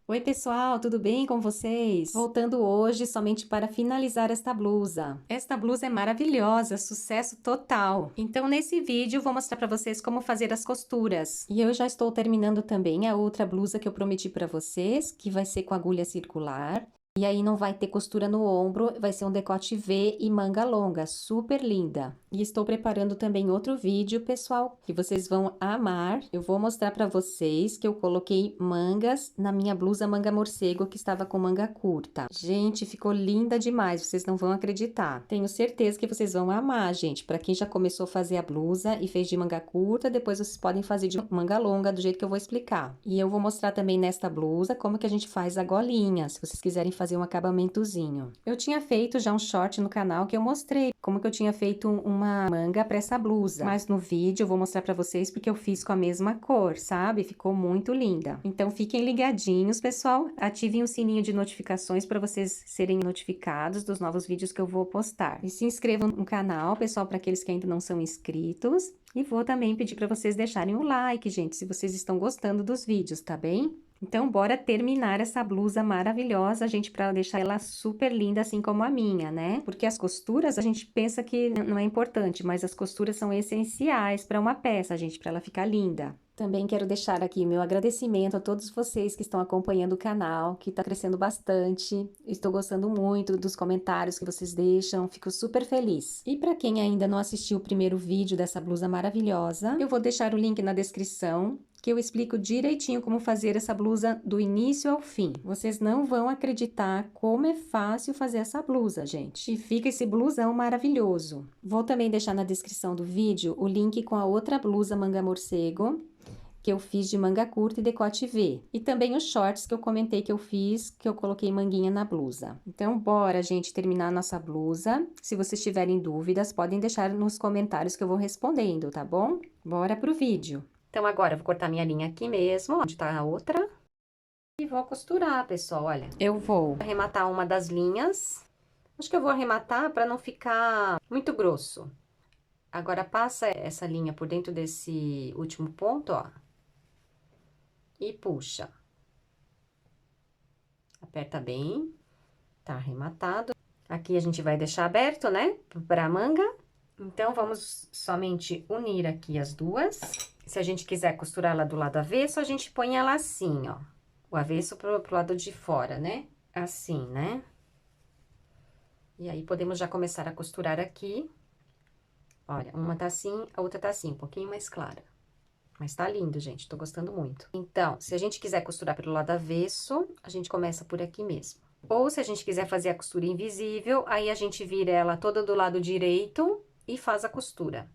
Oi, pessoal, tudo bem com vocês? Voltando hoje somente para finalizar esta blusa. Esta blusa é maravilhosa, sucesso total. Então, nesse vídeo, vou mostrar para vocês como fazer as costuras. E eu já estou terminando também a outra blusa que eu prometi para vocês, que vai ser com agulha circular. E aí não vai ter costura no ombro, vai ser um decote V e manga longa, super linda. E estou preparando também outro vídeo, pessoal, que vocês vão amar. Eu vou mostrar para vocês que eu coloquei mangas na minha blusa manga morcego, que estava com manga curta. Gente, ficou linda demais, vocês não vão acreditar. Tenho certeza que vocês vão amar, gente. Para quem já começou a fazer a blusa e fez de manga curta, depois vocês podem fazer de manga longa, do jeito que eu vou explicar. E eu vou mostrar também nesta blusa como que a gente faz a golinha, se vocês quiserem fazer um acabamentozinho. Eu tinha feito já um short no canal que eu mostrei como que eu tinha feito uma manga para essa blusa, mas no vídeo eu vou mostrar para vocês porque eu fiz com a mesma cor, sabe? Ficou muito linda. Então fiquem ligadinhos, pessoal. Ativem o sininho de notificações para vocês serem notificados dos novos vídeos que eu vou postar. E se inscrevam no canal, pessoal, para aqueles que ainda não são inscritos. E vou também pedir para vocês deixarem um like, gente, se vocês estão gostando dos vídeos, tá bem? Então, bora terminar essa blusa maravilhosa, gente, para deixar ela super linda, assim como a minha, né? Porque as costuras, a gente pensa que não é importante, mas as costuras são essenciais para uma peça, gente, para ela ficar linda. Também quero deixar aqui meu agradecimento a todos vocês que estão acompanhando o canal, que está crescendo bastante. Estou gostando muito dos comentários que vocês deixam, fico super feliz. E para quem ainda não assistiu o primeiro vídeo dessa blusa maravilhosa, eu vou deixar o link na descrição, que eu explico direitinho como fazer essa blusa do início ao fim. Vocês não vão acreditar como é fácil fazer essa blusa, gente. E fica esse blusão maravilhoso. Vou também deixar na descrição do vídeo o link com a outra blusa manga morcego, que eu fiz de manga curta e decote V. E também os shorts que eu comentei que eu fiz, que eu coloquei manguinha na blusa. Então, bora, gente, terminar a nossa blusa. Se vocês tiverem dúvidas, podem deixar nos comentários que eu vou respondendo, tá bom? Bora pro vídeo. Então, agora eu vou cortar minha linha aqui mesmo, onde tá a outra. E vou costurar, pessoal, olha. Eu vou arrematar uma das linhas. Acho que eu vou arrematar para não ficar muito grosso. Agora, passa essa linha por dentro desse último ponto, ó. E puxa. Aperta bem. Tá arrematado. Aqui a gente vai deixar aberto, né? Pra manga. Então, vamos somente unir aqui as duas. Se a gente quiser costurar ela do lado avesso, a gente põe ela assim, ó. O avesso pro lado de fora, né? Assim, né? E aí, podemos já começar a costurar aqui. Olha, uma tá assim, a outra tá assim, um pouquinho mais clara. Mas tá lindo, gente, tô gostando muito. Então, se a gente quiser costurar pelo lado avesso, a gente começa por aqui mesmo. Ou se a gente quiser fazer a costura invisível, aí a gente vira ela toda do lado direito e faz a costura.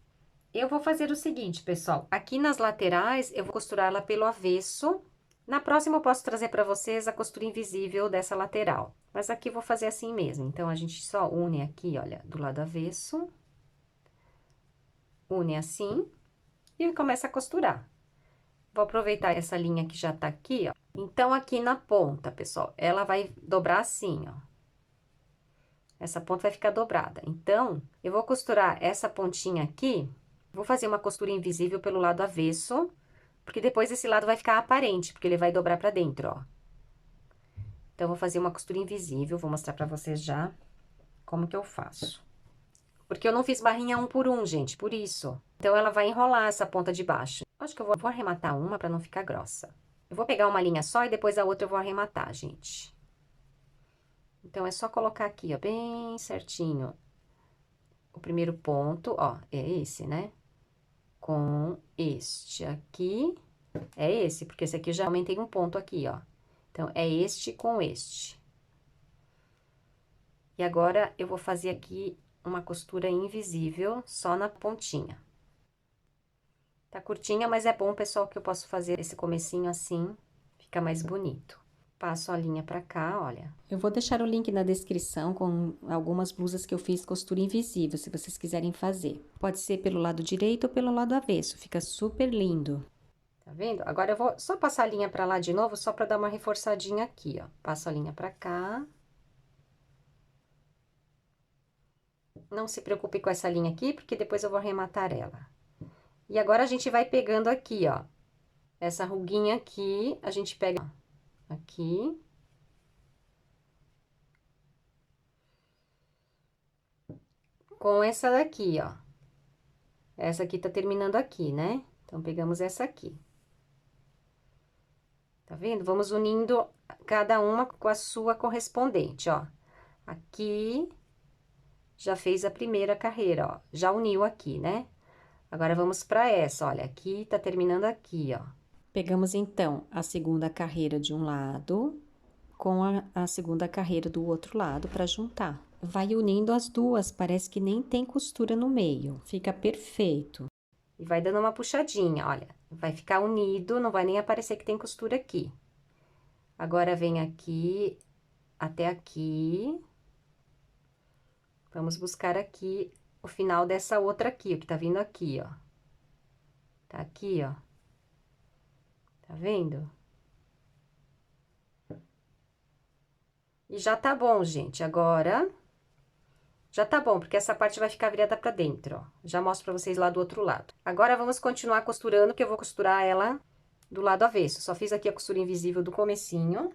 Eu vou fazer o seguinte, pessoal, aqui nas laterais eu vou costurar ela pelo avesso. Na próxima eu posso trazer para vocês a costura invisível dessa lateral. Mas aqui eu vou fazer assim mesmo. Então, a gente só une aqui, olha, do lado avesso. Une assim e começa a costurar. Vou aproveitar essa linha que já tá aqui, ó. Então, aqui na ponta, pessoal, ela vai dobrar assim, ó. Essa ponta vai ficar dobrada. Então, eu vou costurar essa pontinha aqui. Vou fazer uma costura invisível pelo lado avesso, porque depois esse lado vai ficar aparente, porque ele vai dobrar pra dentro, ó. Então, eu vou fazer uma costura invisível, vou mostrar pra vocês já como que eu faço. Porque eu não fiz barrinha um por um, gente, por isso. Então, ela vai enrolar essa ponta de baixo. Acho que eu vou arrematar uma pra não ficar grossa. Eu vou pegar uma linha só e depois a outra eu vou arrematar, gente. Então, é só colocar aqui, ó, bem certinho. O primeiro ponto, ó, é esse, né? Com este aqui, é esse, porque esse aqui eu já aumentei um ponto aqui, ó. Então, é este com este. E agora, eu vou fazer aqui uma costura invisível, só na pontinha. Tá curtinha, mas é bom, pessoal, que eu posso fazer esse comecinho assim, fica mais bonito. Passo a linha pra cá, olha. Eu vou deixar o link na descrição com algumas blusas que eu fiz costura invisível, se vocês quiserem fazer. Pode ser pelo lado direito ou pelo lado avesso, fica super lindo. Tá vendo? Agora eu vou só passar a linha pra lá de novo, só pra dar uma reforçadinha aqui, ó. Passo a linha pra cá. Não se preocupe com essa linha aqui, porque depois eu vou arrematar ela. E agora a gente vai pegando aqui, ó. Essa ruguinha aqui, a gente pega, ó. Aqui. Com essa daqui, ó. Essa aqui tá terminando aqui, né? Então, pegamos essa aqui. Tá vendo? Vamos unindo cada uma com a sua correspondente, ó. Aqui, já fez a primeira carreira, ó. Já uniu aqui, né? Agora, vamos pra essa, olha. Aqui, tá terminando aqui, ó. Pegamos, então, a segunda carreira de um lado com a segunda carreira do outro lado pra juntar. Vai unindo as duas, parece que nem tem costura no meio. Fica perfeito. E vai dando uma puxadinha, olha. Vai ficar unido, não vai nem aparecer que tem costura aqui. Agora, vem aqui, até aqui. Vamos buscar aqui o final dessa outra aqui, o que tá vindo aqui, ó. Tá aqui, ó. Tá vendo? E já tá bom, gente. Agora, já tá bom, porque essa parte vai ficar virada pra dentro, ó. Já mostro pra vocês lá do outro lado. Agora, vamos continuar costurando, que eu vou costurar ela do lado avesso. Só fiz aqui a costura invisível do comecinho,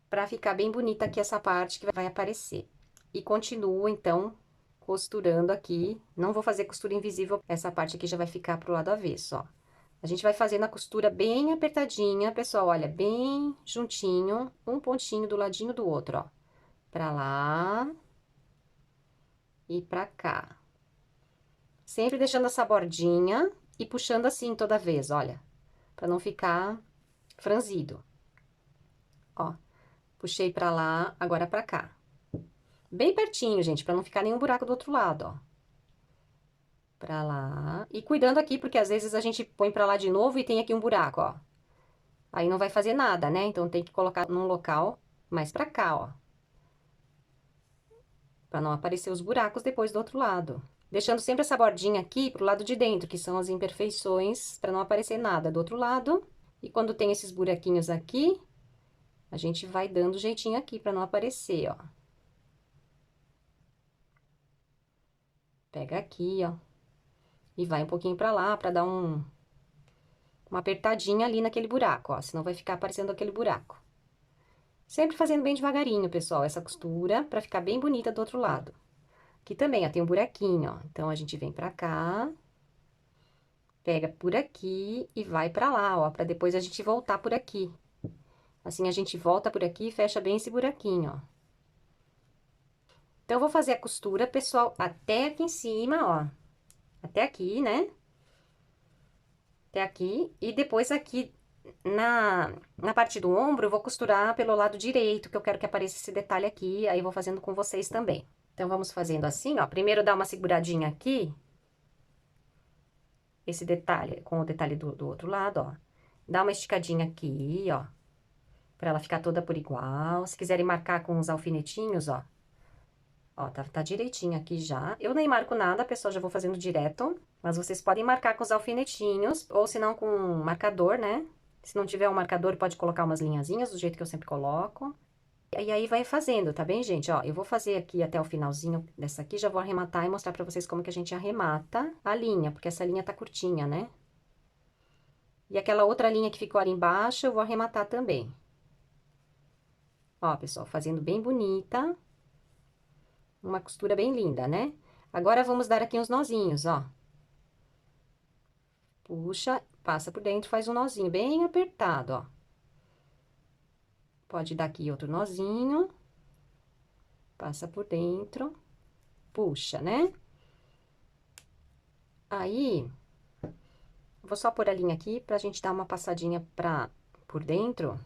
pra ficar bem bonita aqui essa parte que vai aparecer. E continuo, então, costurando aqui. Não vou fazer costura invisível, essa parte aqui já vai ficar pro lado avesso, ó. A gente vai fazendo a costura bem apertadinha, pessoal, olha, bem juntinho, um pontinho do ladinho do outro, ó. Pra lá e pra cá. Sempre deixando essa bordinha e puxando assim toda vez, olha. Pra não ficar franzido. Ó, puxei pra lá, agora pra cá. Bem pertinho, gente, pra não ficar nenhum buraco do outro lado, ó. Pra lá. E cuidando aqui, porque às vezes a gente põe pra lá de novo e tem aqui um buraco, ó. Aí não vai fazer nada, né? Então, tem que colocar num local mais pra cá, ó. Pra não aparecer os buracos depois do outro lado. Deixando sempre essa bordinha aqui pro lado de dentro, que são as imperfeições, pra não aparecer nada do outro lado. E quando tem esses buraquinhos aqui, a gente vai dando jeitinho aqui pra não aparecer, ó. Pega aqui, ó. E vai um pouquinho pra lá, pra dar uma apertadinha ali naquele buraco, ó. Senão vai ficar aparecendo aquele buraco. Sempre fazendo bem devagarinho, pessoal, essa costura, pra ficar bem bonita do outro lado. Aqui também, ó, tem um buraquinho, ó. Então, a gente vem pra cá, pega por aqui e vai pra lá, ó, pra depois a gente voltar por aqui. Assim, a gente volta por aqui e fecha bem esse buraquinho, ó. Então, eu vou fazer a costura, pessoal, até aqui em cima, ó. Até aqui, né? Até aqui. E depois aqui na parte do ombro, eu vou costurar pelo lado direito, que eu quero que apareça esse detalhe aqui. Aí, eu vou fazendo com vocês também. Então, vamos fazendo assim, ó. Primeiro, dá uma seguradinha aqui. Esse detalhe, com o detalhe do outro lado, ó. Dá uma esticadinha aqui, ó. Pra ela ficar toda por igual. Se quiserem marcar com os alfinetinhos, ó. Ó, tá direitinho aqui já. Eu nem marco nada, pessoal, já vou fazendo direto. Mas vocês podem marcar com os alfinetinhos, ou se não com um marcador, né? Se não tiver um marcador, pode colocar umas linhazinhas, do jeito que eu sempre coloco. E aí, vai fazendo, tá bem, gente? Ó, eu vou fazer aqui até o finalzinho dessa aqui, já vou arrematar e mostrar pra vocês como que a gente arremata a linha, porque essa linha tá curtinha, né? E aquela outra linha que ficou ali embaixo, eu vou arrematar também. Ó, pessoal, fazendo bem bonita. Uma costura bem linda, né? Agora, vamos dar aqui uns nozinhos, ó. Puxa, passa por dentro, faz um nozinho bem apertado, ó. Pode dar aqui outro nozinho. Passa por dentro. Puxa, né? Aí, vou só pôr a linha aqui pra gente dar uma passadinha por dentro.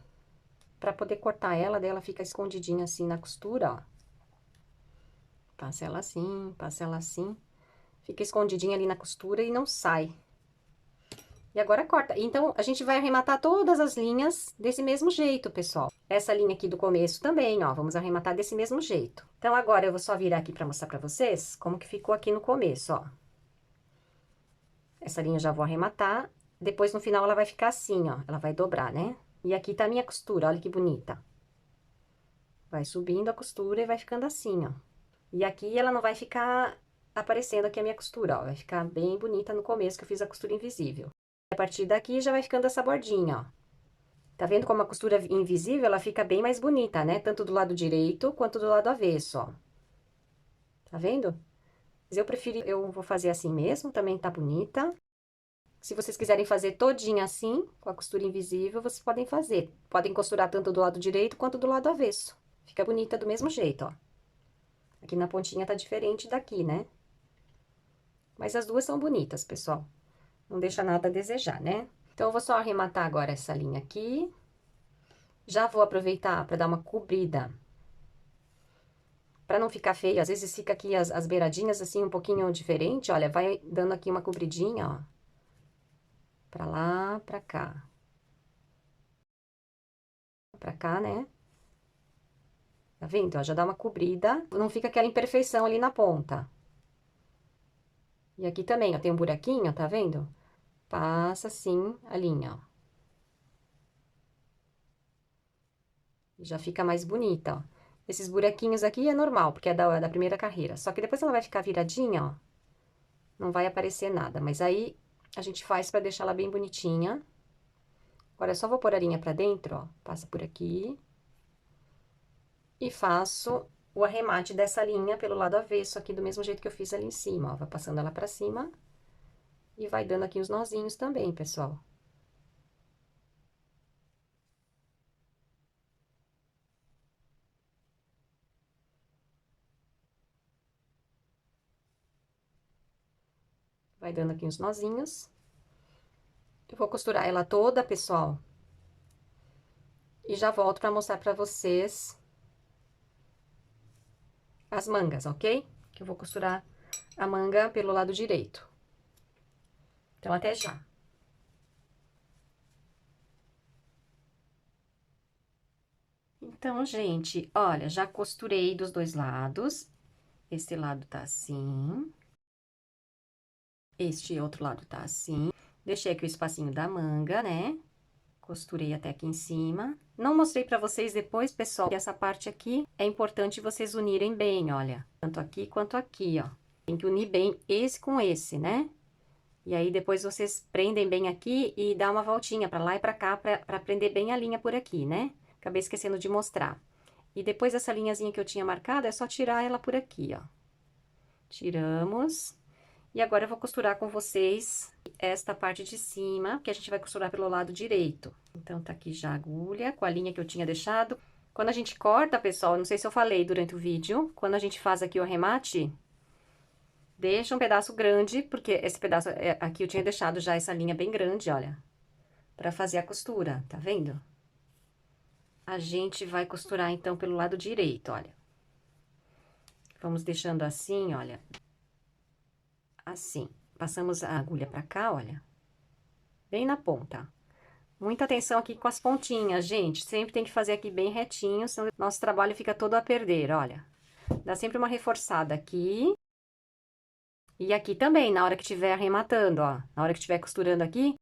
Pra poder cortar ela, daí ela fica escondidinha assim na costura, ó. Passa ela assim, passa ela assim. Fica escondidinha ali na costura e não sai. E agora corta. Então, a gente vai arrematar todas as linhas desse mesmo jeito, pessoal. Essa linha aqui do começo também, ó, vamos arrematar desse mesmo jeito. Então, agora eu vou só virar aqui pra mostrar pra vocês como que ficou aqui no começo, ó. Essa linha eu já vou arrematar. Depois, no final, ela vai ficar assim, ó. Ela vai dobrar, né? E aqui tá a minha costura, olha que bonita. Vai subindo a costura e vai ficando assim, ó. E aqui ela não vai ficar aparecendo aqui a minha costura, ó. Vai ficar bem bonita no começo, que eu fiz a costura invisível. A partir daqui já vai ficando essa bordinha, ó. Tá vendo como a costura invisível, ela fica bem mais bonita, né? Tanto do lado direito, quanto do lado avesso, ó. Tá vendo? Mas eu vou fazer assim mesmo, também tá bonita. Se vocês quiserem fazer todinha assim, com a costura invisível, vocês podem fazer. Podem costurar tanto do lado direito, quanto do lado avesso. Fica bonita do mesmo jeito, ó. Aqui na pontinha tá diferente daqui, né? Mas as duas são bonitas, pessoal. Não deixa nada a desejar, né? Então, eu vou só arrematar agora essa linha aqui. Já vou aproveitar para dar uma cobrida. Para não ficar feio, às vezes fica aqui as beiradinhas assim um pouquinho diferente, olha, vai dando aqui uma cobridinha, ó. Pra lá, pra cá. Pra cá, né? Tá vendo? Ó, já dá uma cobrida, não fica aquela imperfeição ali na ponta. E aqui também, ó, tem um buraquinho, tá vendo? Passa assim a linha, ó. Já fica mais bonita, ó. Esses buraquinhos aqui é normal, porque é da primeira carreira. Só que depois ela vai ficar viradinha, ó. Não vai aparecer nada, mas aí a gente faz pra deixar ela bem bonitinha. Agora, eu só vou pôr a linha pra dentro, ó. Passa por aqui. E faço o arremate dessa linha pelo lado avesso aqui, do mesmo jeito que eu fiz ali em cima, ó. Vai passando ela pra cima. E vai dando aqui os nozinhos também, pessoal. Vai dando aqui os nozinhos. Eu vou costurar ela toda, pessoal. E já volto pra mostrar pra vocês as mangas, ok? Que eu vou costurar a manga pelo lado direito. Então, até já. Então, gente, olha, já costurei dos dois lados. Este lado tá assim. Este outro lado tá assim. Deixei aqui o espacinho da manga, né? Costurei até aqui em cima. Não mostrei pra vocês depois, pessoal, que essa parte aqui é importante vocês unirem bem, olha. Tanto aqui quanto aqui, ó. Tem que unir bem esse com esse, né? E aí, depois vocês prendem bem aqui e dá uma voltinha pra lá e pra cá, pra prender bem a linha por aqui, né? Acabei esquecendo de mostrar. E depois essa linhazinha que eu tinha marcado, é só tirar ela por aqui, ó. Tiramos. E agora eu vou costurar com vocês esta parte de cima, que a gente vai costurar pelo lado direito. Então, tá aqui já a agulha, com a linha que eu tinha deixado. Quando a gente corta, pessoal, não sei se eu falei durante o vídeo, quando a gente faz aqui o arremate, deixa um pedaço grande, porque esse pedaço aqui eu tinha deixado já essa linha bem grande, olha, pra fazer a costura, tá vendo? A gente vai costurar, então, pelo lado direito, olha. Vamos deixando assim, olha. Assim. Passamos a agulha pra cá, olha. Bem na ponta. Muita atenção aqui com as pontinhas, gente. Sempre tem que fazer aqui bem retinho, senão nosso trabalho fica todo a perder, olha. Dá sempre uma reforçada aqui. E aqui também, na hora que estiver arrematando, ó. Na hora que estiver costurando aqui,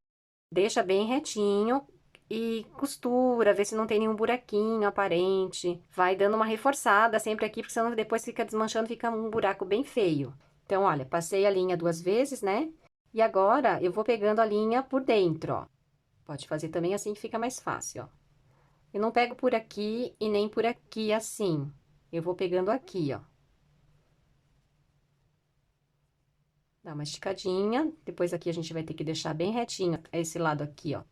deixa bem retinho e costura, vê se não tem nenhum buraquinho aparente. Vai dando uma reforçada sempre aqui, porque senão depois fica desmanchando, fica um buraco bem feio. Então, olha, passei a linha 2 vezes, né? E agora, eu vou pegando a linha por dentro, ó. Pode fazer também assim que fica mais fácil, ó. Eu não pego por aqui e nem por aqui assim. Eu vou pegando aqui, ó. Dá uma esticadinha. Depois aqui a gente vai ter que deixar bem retinho esse lado aqui, ó.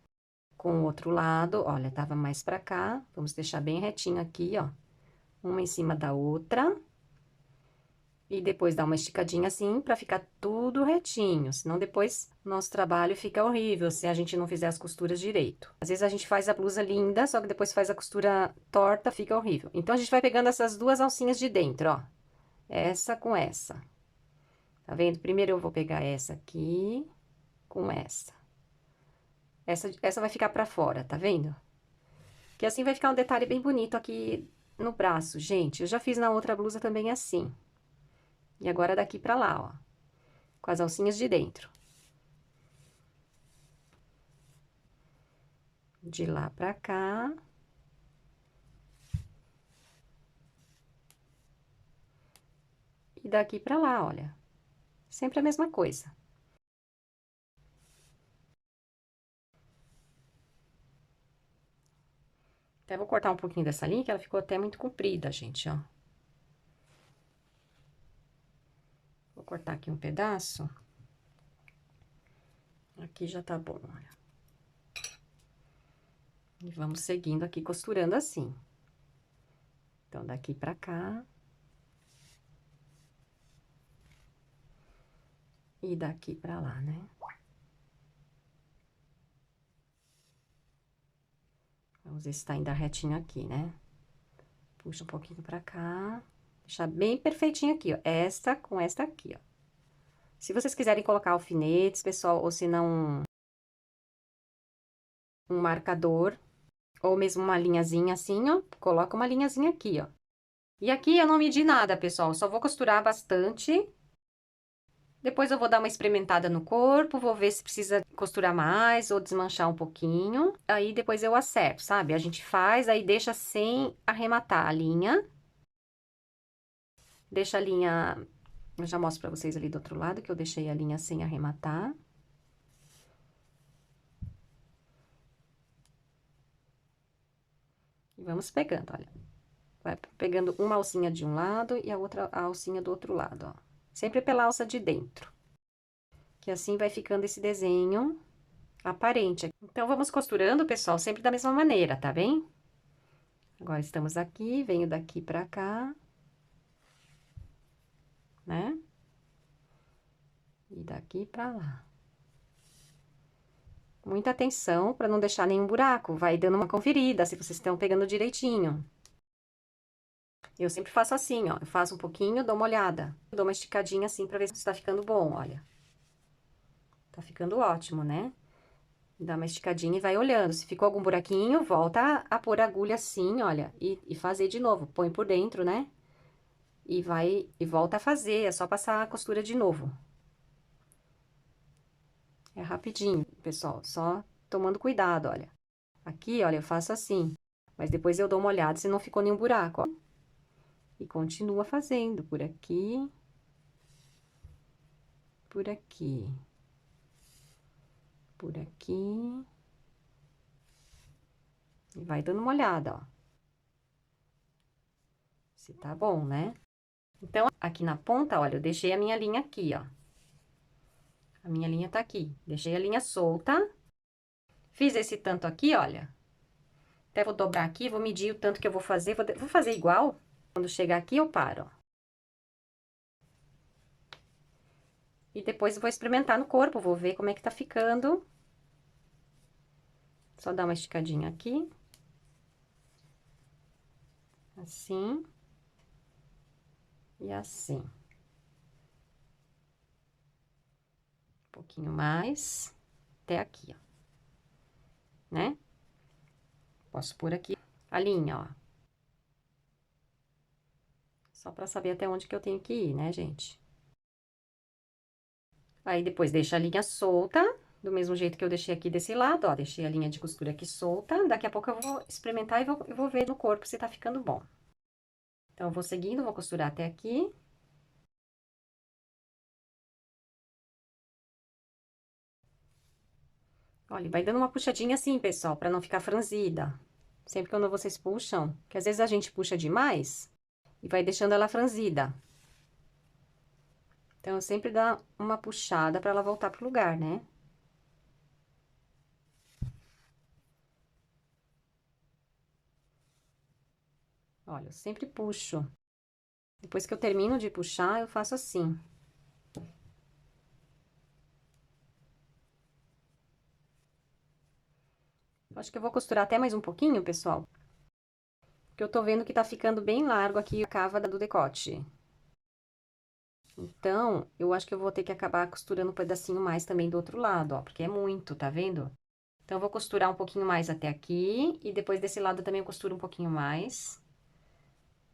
Com o outro lado, olha, tava mais pra cá. Vamos deixar bem retinho aqui, ó. Uma em cima da outra. E depois dá uma esticadinha assim pra ficar tudo retinho. Senão depois o nosso trabalho fica horrível se a gente não fizer as costuras direito. Às vezes a gente faz a blusa linda, só que depois faz a costura torta, fica horrível. Então a gente vai pegando essas duas alcinhas de dentro, ó. Essa com essa. Tá vendo? Primeiro eu vou pegar essa aqui com essa. Essa vai ficar pra fora, tá vendo? Que assim vai ficar um detalhe bem bonito aqui no braço, gente. Eu já fiz na outra blusa também assim. E agora daqui pra lá, ó. Com as alcinhas de dentro. De lá pra cá. E daqui pra lá, olha. Sempre a mesma coisa. Até vou cortar um pouquinho dessa linha, que ela ficou até muito comprida, gente, ó. Vou cortar aqui um pedaço. Aqui já tá bom, olha. E vamos seguindo aqui, costurando assim. Então, daqui pra cá. E daqui pra lá, né? Vamos ver se tá ainda retinho aqui, né? Puxa um pouquinho pra cá. Deixar bem perfeitinho aqui, ó. Esta com esta aqui, ó. Se vocês quiserem colocar alfinetes, pessoal, ou se não, um marcador, ou mesmo uma linhazinha assim, ó. Coloca uma linhazinha aqui, ó. E aqui eu não medi nada, pessoal. Só vou costurar bastante. Depois eu vou dar uma experimentada no corpo, vou ver se precisa costurar mais ou desmanchar um pouquinho. Aí depois eu acerto, sabe? A gente faz, aí deixa sem arrematar a linha. Deixa a linha... Eu já mostro pra vocês ali do outro lado, que eu deixei a linha sem arrematar. E vamos pegando, olha. Vai pegando uma alcinha de um lado e a outra alcinha do outro lado, ó. Sempre pela alça de dentro. Que assim vai ficando esse desenho aparente. Então, vamos costurando, pessoal, sempre da mesma maneira, tá bem? Agora, estamos aqui, venho daqui pra cá, né? E daqui pra lá. Muita atenção pra não deixar nenhum buraco, vai dando uma conferida, se vocês estão pegando direitinho. Eu sempre faço assim, ó, eu faço um pouquinho, dou uma olhada. Dou uma esticadinha assim pra ver se tá ficando bom, olha. Tá ficando ótimo, né? Dá uma esticadinha e vai olhando. Se ficou algum buraquinho, volta a pôr a agulha assim, olha, e fazer de novo. Põe por dentro, né? E volta a fazer, é só passar a costura de novo. É rapidinho, pessoal, só tomando cuidado, olha. Aqui, olha, eu faço assim, mas depois eu dou uma olhada se não ficou nenhum buraco, ó. E continua fazendo por aqui, por aqui, por aqui. E vai dando uma olhada, ó. Se tá bom, né? Então, aqui na ponta, olha, eu deixei a minha linha aqui, ó. A minha linha tá aqui. Deixei a linha solta. Fiz esse tanto aqui, olha. Até vou dobrar aqui, vou medir o tanto que eu vou fazer. Vou fazer igual. Quando chegar aqui, eu paro, ó. E depois eu vou experimentar no corpo, vou ver como é que tá ficando. Só dar uma esticadinha aqui. Assim. E assim. Um pouquinho mais. Até aqui, ó. Né? Posso pôr aqui a linha, ó. Só pra saber até onde que eu tenho que ir, né, gente? Aí, depois, deixa a linha solta, do mesmo jeito que eu deixei aqui desse lado, ó. Deixei a linha de costura aqui solta. Daqui a pouco eu vou experimentar e vou ver no corpo se tá ficando bom. Então, eu vou seguindo, vou costurar até aqui. Olha, vai dando uma puxadinha assim, pessoal, pra não ficar franzida. Sempre quando vocês puxam, que às vezes a gente puxa demais e vai deixando ela franzida. Então, eu sempre dá uma puxada pra ela voltar pro lugar, né? Olha, eu sempre puxo. Depois que eu termino de puxar, eu faço assim. Acho que eu vou costurar até mais um pouquinho, pessoal. Porque eu tô vendo que tá ficando bem largo aqui a cava do decote. Então, eu acho que eu vou ter que acabar costurando um pedacinho mais também do outro lado, ó. Porque é muito, tá vendo? Então, eu vou costurar um pouquinho mais até aqui. E depois desse lado também eu costuro um pouquinho mais.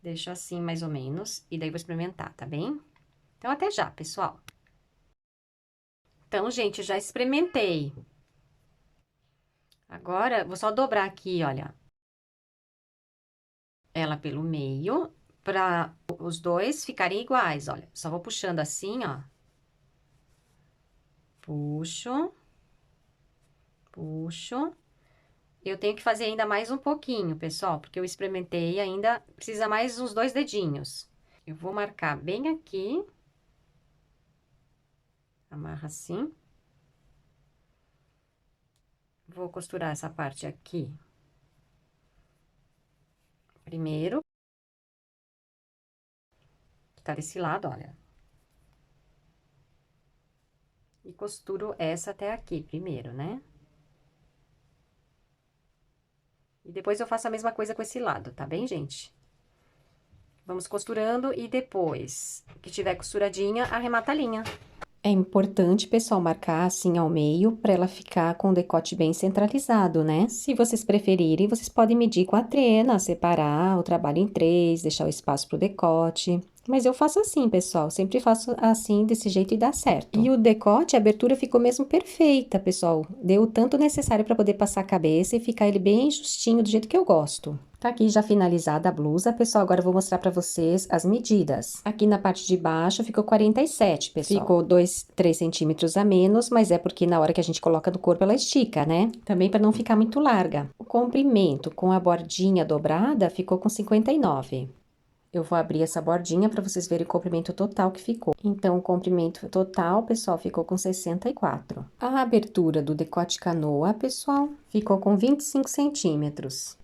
Deixo assim, mais ou menos. E daí, vou experimentar, tá bem? Então, até já, pessoal. Então, gente, já experimentei. Agora, vou só dobrar aqui, olha. Ela pelo meio, para os dois ficarem iguais, olha. Só vou puxando assim, ó. Puxo. Puxo. Eu tenho que fazer ainda mais um pouquinho, pessoal, porque eu experimentei ainda, precisa mais uns 2 dedinhos. Eu vou marcar bem aqui. Amarra assim. Vou costurar essa parte aqui. Primeiro. Que tá desse lado, olha. E costuro essa até aqui primeiro, né? E depois eu faço a mesma coisa com esse lado, tá bem, gente? Vamos costurando e depois que tiver costuradinha, arremata a linha. É importante, pessoal, marcar assim ao meio para ela ficar com o decote bem centralizado, né? Se vocês preferirem, vocês podem medir com a trena, separar o trabalho em 3, deixar o espaço pro decote. Mas eu faço assim, pessoal, sempre faço assim, desse jeito e dá certo. E o decote, a abertura ficou mesmo perfeita, pessoal. Deu o tanto necessário para poder passar a cabeça e ficar ele bem justinho, do jeito que eu gosto. Tá aqui já finalizada a blusa, pessoal, agora eu vou mostrar pra vocês as medidas. Aqui na parte de baixo ficou 47, pessoal. Ficou 3 centímetros a menos, mas é porque na hora que a gente coloca no corpo ela estica, né? Também para não ficar muito larga. O comprimento com a bordinha dobrada ficou com 59. Eu vou abrir essa bordinha para vocês verem o comprimento total que ficou. Então, o comprimento total, pessoal, ficou com 64. A abertura do decote canoa, pessoal, ficou com 25 centímetros.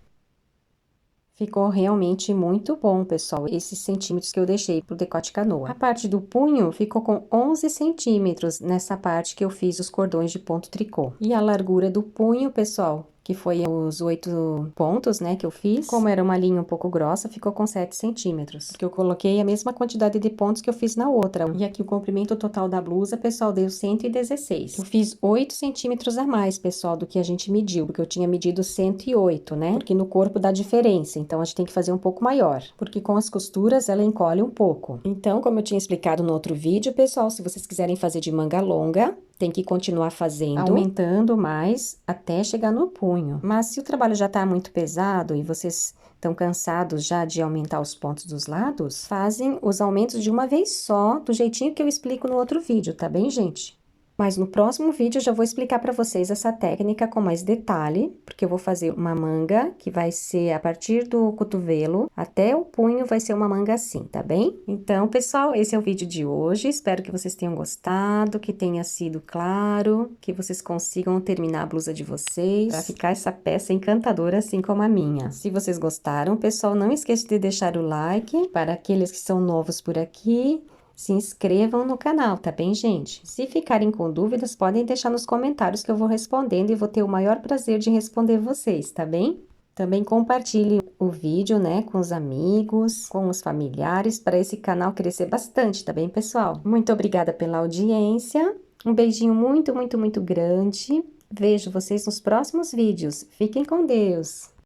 Ficou realmente muito bom, pessoal, esses centímetros que eu deixei pro decote canoa. A parte do punho ficou com 11 centímetros nessa parte que eu fiz os cordões de ponto tricô. E a largura do punho, pessoal, que foi os 8 pontos, né, que eu fiz. Como era uma linha um pouco grossa, ficou com 7 centímetros. Porque eu coloquei a mesma quantidade de pontos que eu fiz na outra. E aqui o comprimento total da blusa, pessoal, deu 116. Eu fiz 8 centímetros a mais, pessoal, do que a gente mediu. Porque eu tinha medido 108, né? Porque no corpo dá diferença. Então, a gente tem que fazer um pouco maior. Porque com as costuras, ela encolhe um pouco. Então, como eu tinha explicado no outro vídeo, pessoal, se vocês quiserem fazer de manga longa, tem que continuar fazendo, aumentando mais até chegar no punho. Mas se o trabalho já tá muito pesado e vocês estão cansados já de aumentar os pontos dos lados, fazem os aumentos de uma vez só, do jeitinho que eu explico no outro vídeo, tá bem, gente? Mas no próximo vídeo eu já vou explicar para vocês essa técnica com mais detalhe, porque eu vou fazer uma manga que vai ser a partir do cotovelo até o punho vai ser uma manga assim, tá bem? Então, pessoal, esse é o vídeo de hoje. Espero que vocês tenham gostado, que tenha sido claro, que vocês consigam terminar a blusa de vocês, para ficar essa peça encantadora assim como a minha. Se vocês gostaram, pessoal, não esqueça de deixar o like para aqueles que são novos por aqui. Se inscrevam no canal, tá bem, gente? Se ficarem com dúvidas, podem deixar nos comentários que eu vou respondendo e vou ter o maior prazer de responder vocês, tá bem? Também compartilhe o vídeo, né, com os amigos, com os familiares, para esse canal crescer bastante, tá bem, pessoal? Muito obrigada pela audiência, um beijinho muito, muito, muito grande. Vejo vocês nos próximos vídeos. Fiquem com Deus!